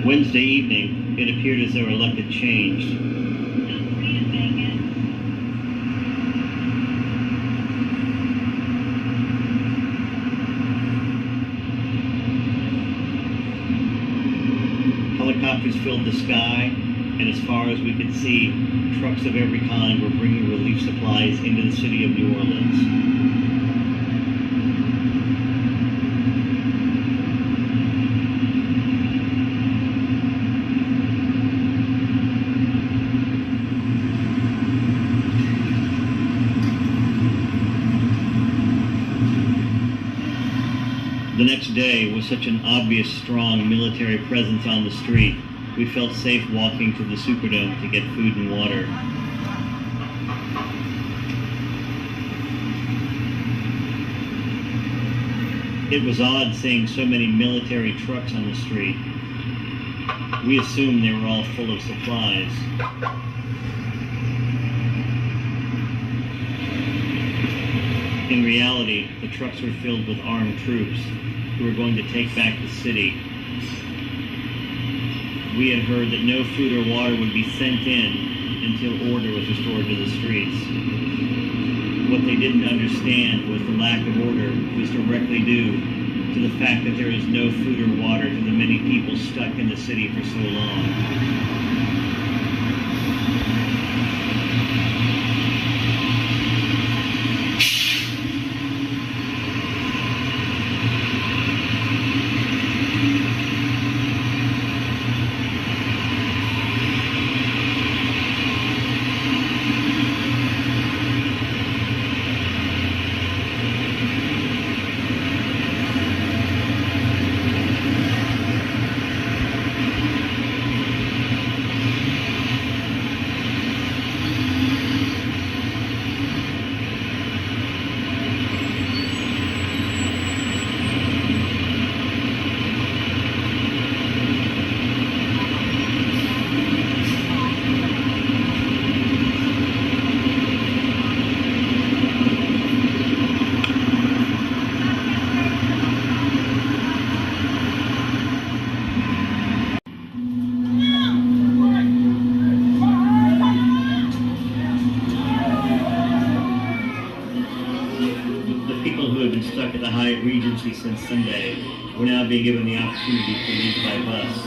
Wednesday evening, it appeared as though our luck had changed. Helicopters filled the sky, and as far as we could see, trucks of every kind were bringing relief supplies into the city of New Orleans. The next day, with such an obvious, strong military presence on the street, we felt safe walking to the Superdome to get food and water. It was odd seeing so many military trucks on the street. We assumed they were all full of supplies. In reality, the trucks were filled with armed troops who were going to take back the city. We had heard that no food or water would be sent in until order was restored to the streets. What they didn't understand was the lack of order was directly due to the fact that there is no food or water to the many people stuck in the city for so long. Stuck at the Hyatt Regency since Sunday, we're now being given the opportunity to leave by bus.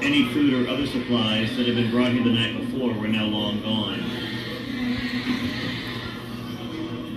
Any food or other supplies that had been brought here the night before were now long gone.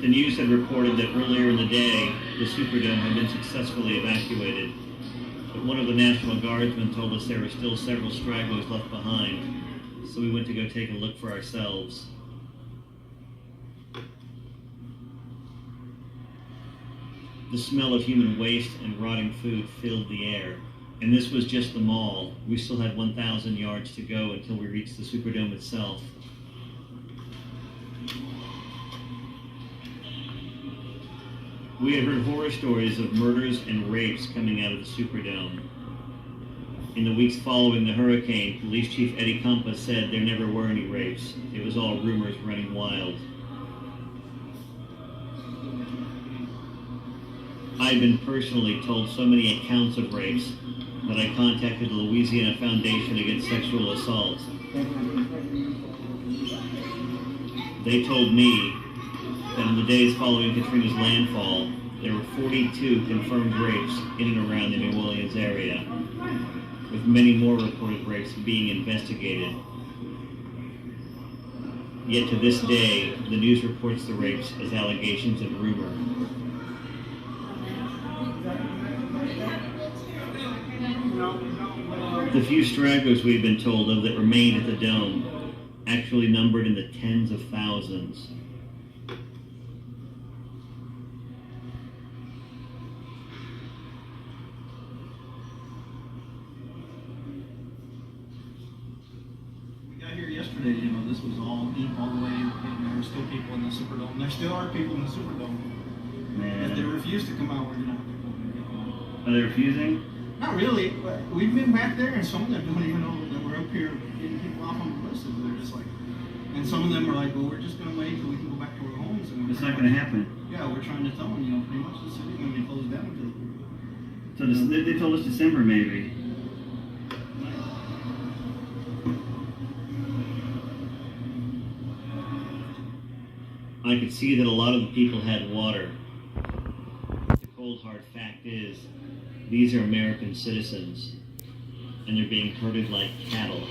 The news had reported that earlier in the day, the Superdome had been successfully evacuated. But one of the National Guardsmen told us there were still several stragglers left behind, so we went to go take a look for ourselves. The smell of human waste and rotting food filled the air, and this was just the mall. We still had 1,000 yards to go until we reached the Superdome itself. We had heard horror stories of murders and rapes coming out of the Superdome. In the weeks following the hurricane, Police Chief Eddie Campa said there never were any rapes. It was all rumors running wild. I had been personally told so many accounts of rapes that I contacted the Louisiana Foundation Against Sexual Assault. They told me that in the days following Katrina's landfall, there were 42 confirmed rapes in and around the New Orleans area, with many more reported rapes being investigated. Yet to this day, the news reports the rapes as allegations and rumor. The few stragglers we had been told of that remained at the Dome actually numbered in the tens of thousands. Yesterday, this was all deep all the way, there were still people in the Superdome. There still are people in the Superdome. Man. If they refuse to come out, we're gonna have to go. Are they refusing? Not really, but we've been back there, and some of them don't even know that we're up here getting people off on the buses. They're just like, and like, well, we're just gonna wait until we can go back to our homes. And It's not going to happen. Yeah, we're trying to tell them, pretty much the city's gonna be closed down until. So they told us December maybe. I could see that a lot of the people had water. The cold hard fact is, these are American citizens, and they're being herded like cattle.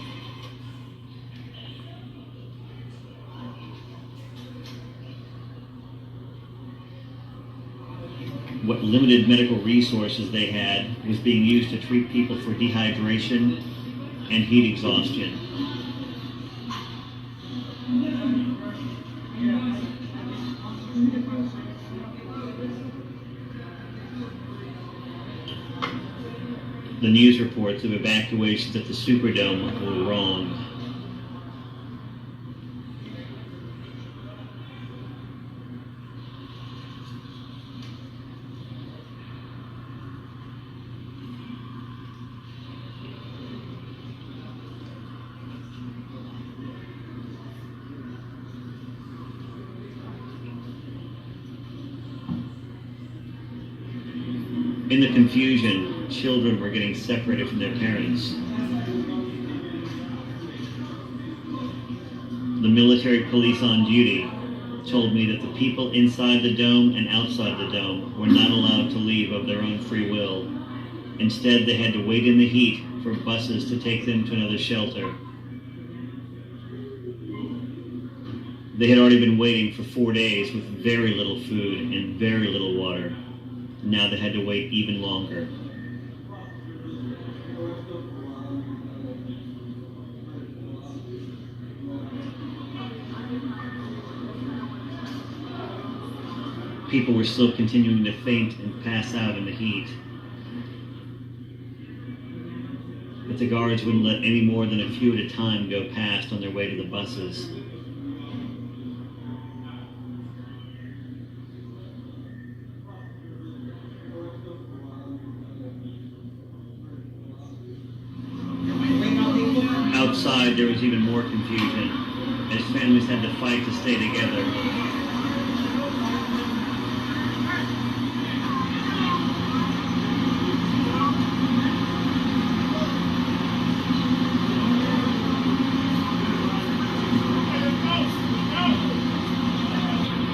What limited medical resources they had was being used to treat people for dehydration and heat exhaustion. The news reports of evacuations at the Superdome were wrong. In the confusion, children were getting separated from their parents. The military police on duty told me that the people inside the dome and outside the dome were not allowed to leave of their own free will. Instead, they had to wait in the heat for buses to take them to another shelter. They had already been waiting for 4 days with very little food and very little water. Now they had to wait even longer. People were still continuing to faint and pass out in the heat. But the guards wouldn't let any more than a few at a time go past on their way to the buses. Outside, there was even more confusion, as families had to fight to stay together.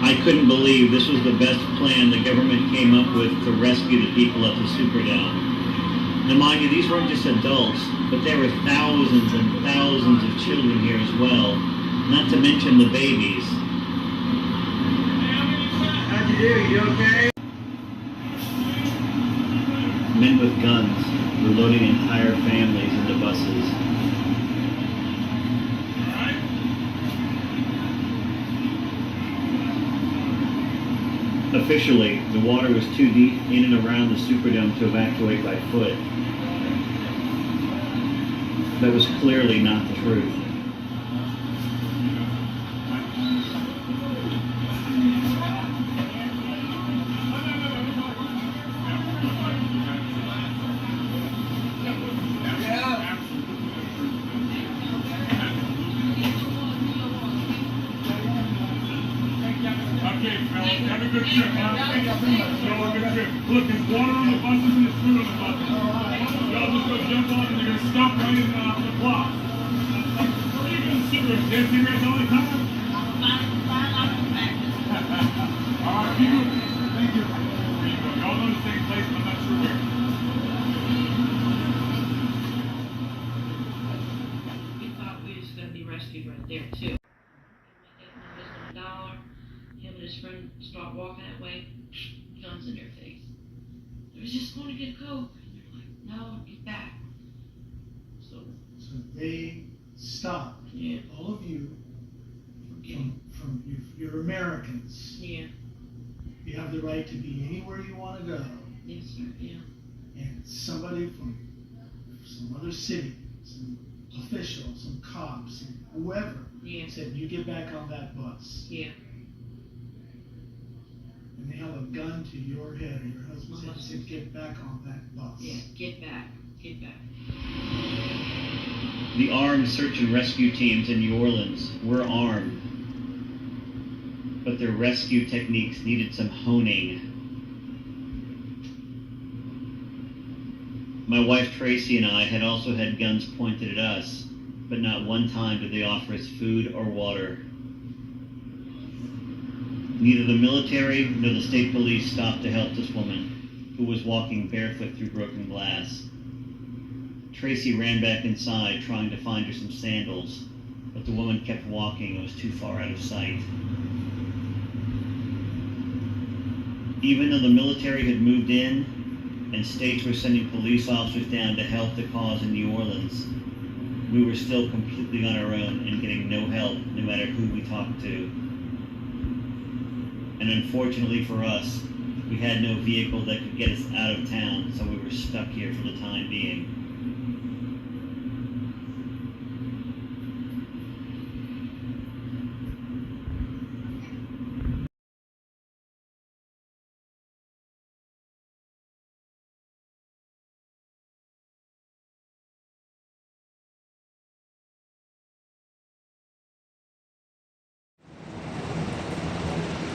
I couldn't believe this was the best plan the government came up with to rescue the people at the Superdome. Now, mind you, these weren't just adults, but there were thousands and thousands of children here as well, not to mention the babies. How'd you do? You okay? Men with guns were loading entire families into buses. Officially, the water was too deep in and around the Superdome to evacuate by foot. That was clearly not the truth. Okay, fellas, have a good trip, huh? Have a good trip. Look, there's water on the buses and there's food on the buses. Y'all just go jump on and they're gonna stop right in the block. Where are you gonna sit with? Did cigarettes all the time? All right, keep moving. Thank you. There you go. Y'all know the same place, but I'm not sure where. We thought we was gonna be rescued right there too. Him and his friend start walking that way, guns in their face. They're just going to get a Coke. And they're like, no, get back. So they stopped all of you from you're Americans. Yeah. You have the right to be anywhere you want to go. Yes, sir. Yeah. And somebody from some other city, some official, some cops, whoever, said, you get back on that bus. Yeah. And they held a gun to your head or your husband's head and said, get back on that bus. Yeah, get back. Get back. The armed search and rescue teams in New Orleans were armed. but their rescue techniques needed some honing. My wife Tracy and I had also had guns pointed at us, but not one time did they offer us food or water. Neither the military nor the state police stopped to help this woman, who was walking barefoot through broken glass. Tracy ran back inside, trying to find her some sandals, but the woman kept walking and was too far out of sight. Even though the military had moved in and states were sending police officers down to help the cause in New Orleans, we were still completely on our own and getting no help no matter who we talked to. And unfortunately for us, we had no vehicle that could get us out of town, so we were stuck here for the time being.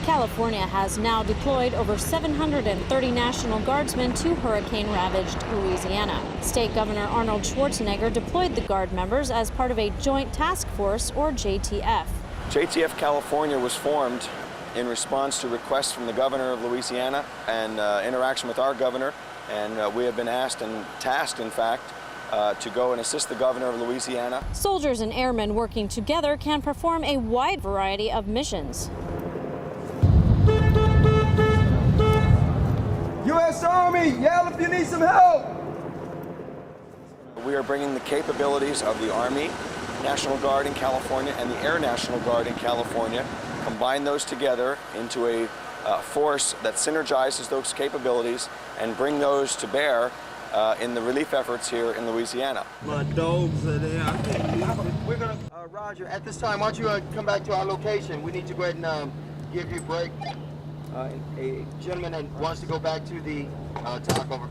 California has now deployed over 730 National Guardsmen to hurricane-ravaged Louisiana. State Governor Arnold Schwarzenegger deployed the Guard members as part of a Joint Task Force, or JTF. JTF California was formed in response to requests from the governor of Louisiana and interaction with our governor, and we have been asked and tasked, in fact, to go and assist the governor of Louisiana. Soldiers and airmen working together can perform a wide variety of missions. U.S. Army, yell if you need some help! We are bringing the capabilities of the Army, National Guard in California, and the Air National Guard in California, combine those together into a force that synergizes those capabilities and bring those to bear in the relief efforts here in Louisiana. My dogs are there. I can't leave it. We're gonna, Roger, at this time, why don't you come back to our location? We need to go ahead and give you a break. A gentleman that wants to go back to the talk over.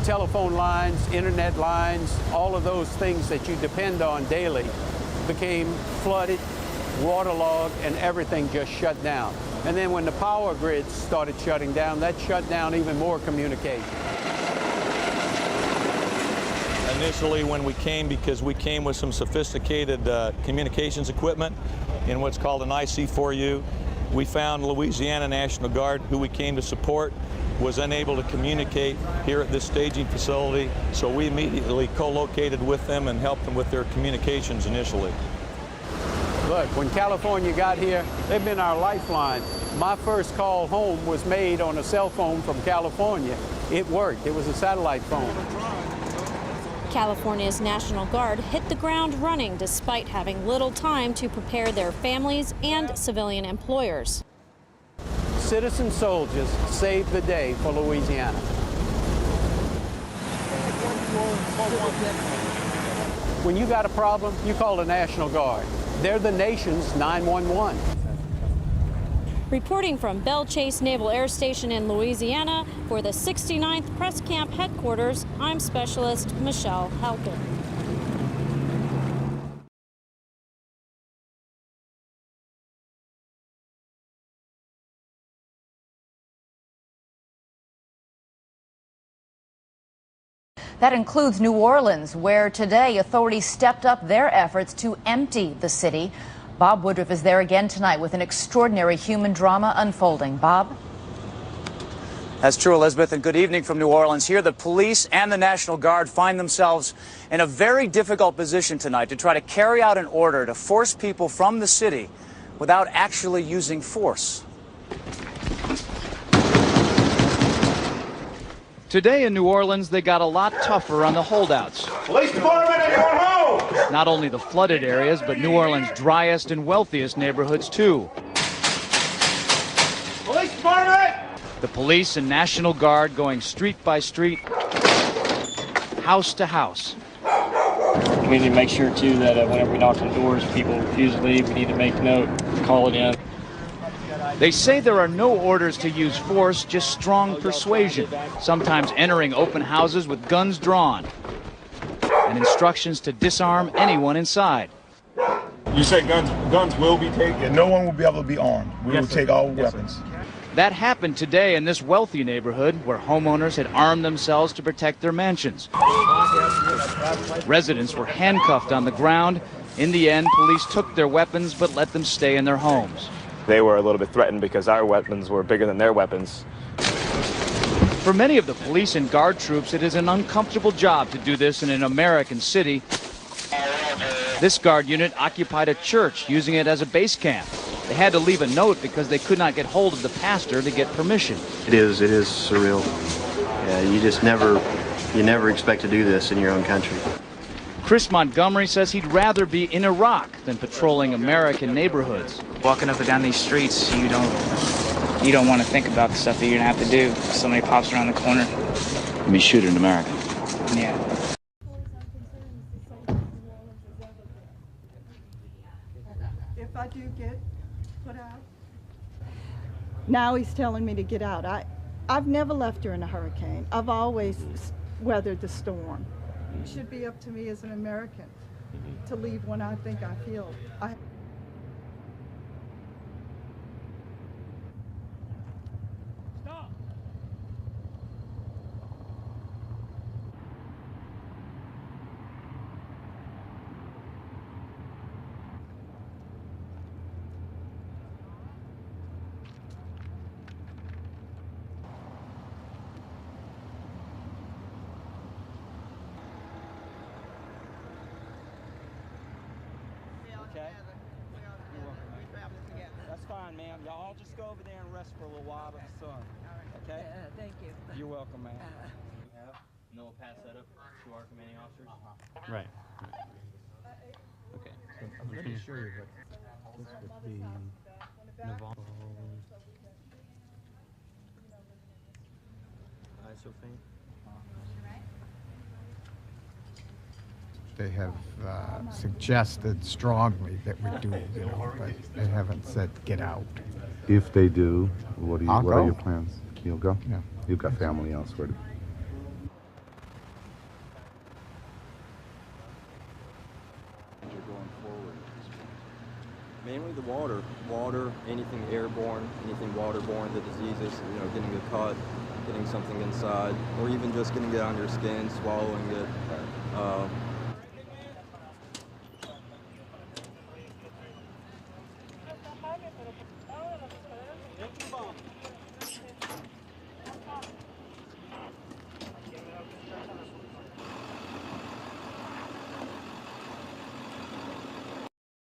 Telephone lines, internet lines, all of those things that you depend on daily became flooded, waterlogged, and everything just shut down. And then when the power grids started shutting down, that shut down even more communication. Initially when we came, because we came with some sophisticated communications equipment in what's called an IC4U, we found Louisiana National Guard, who we came to support, was unable to communicate here at this staging facility, so we immediately co-located with them and helped them with their communications initially. Look, when California got here, they've been our lifeline. My first call home was made on a cell phone from California. It worked. It was a satellite phone. California's National Guard hit the ground running despite having little time to prepare their families and civilian employers. Citizen soldiers saved the day for Louisiana. When you got a problem, you call the National Guard. They're the nation's 911. Reporting from Belle Chase Naval Air Station in Louisiana for the 69th Press Camp Headquarters, I'm Specialist Michelle Halpin. That includes New Orleans, where today authorities stepped up their efforts to empty the city. Bob Woodruff is there again tonight with an extraordinary human drama unfolding. Bob? That's true, Elizabeth, and good evening from New Orleans. Here, the police and the National Guard find themselves in a very difficult position tonight to try to carry out an order to force people from the city without actually using force. Today in New Orleans, they got a lot tougher on the holdouts. Police department, everyone home! Not only the flooded areas, but New Orleans' driest and wealthiest neighborhoods, too. Police department! The police and National Guard going street by street, house to house. We need to make sure, too, that whenever we knock on the doors, people refuse to leave. We need to make note, call it in. They say there are no orders to use force, just strong persuasion, sometimes entering open houses with guns drawn, and instructions to disarm anyone inside. You say guns will be taken? No one will be able to be armed. We will take all weapons. That happened today in this wealthy neighborhood where homeowners had armed themselves to protect their mansions. Residents were handcuffed on the ground. In the end, police took their weapons but let them stay in their homes. They were a little bit threatened because our weapons were bigger than their weapons. For many of the police and guard troops, it is an uncomfortable job to do this in an American city. This guard unit occupied a church, using it as a base camp. They had to leave a note because they could not get hold of the pastor to get permission. It is surreal. Yeah, you never expect to do this in your own country. Chris Montgomery says he'd rather be in Iraq than patrolling American neighborhoods. Walking up and down these streets, you don't want to think about the stuff that you're gonna have to do. Somebody pops around the corner. I mean, shoot in America. Yeah. If I do get put out, now he's telling me to get out. I've never left during a hurricane. I've always weathered the storm. It should be up to me as an American to leave when I think I feel. Okay. That's fine, ma'am. Y'all just go over there and rest for a little while in the sun. Okay? Thank you. You're welcome, ma'am. And then we'll pass that up to our commanding officers. Right. Okay. I'm pretty sure that this would be Navarro. Sophie. They have suggested strongly that we do, but they haven't said get out. If they do, what I'll are go. your plans? You'll go? Yeah. You've got family elsewhere to Mainly the water, anything airborne, anything waterborne, the diseases, getting it caught, getting something inside, or even just getting it on your skin, swallowing it.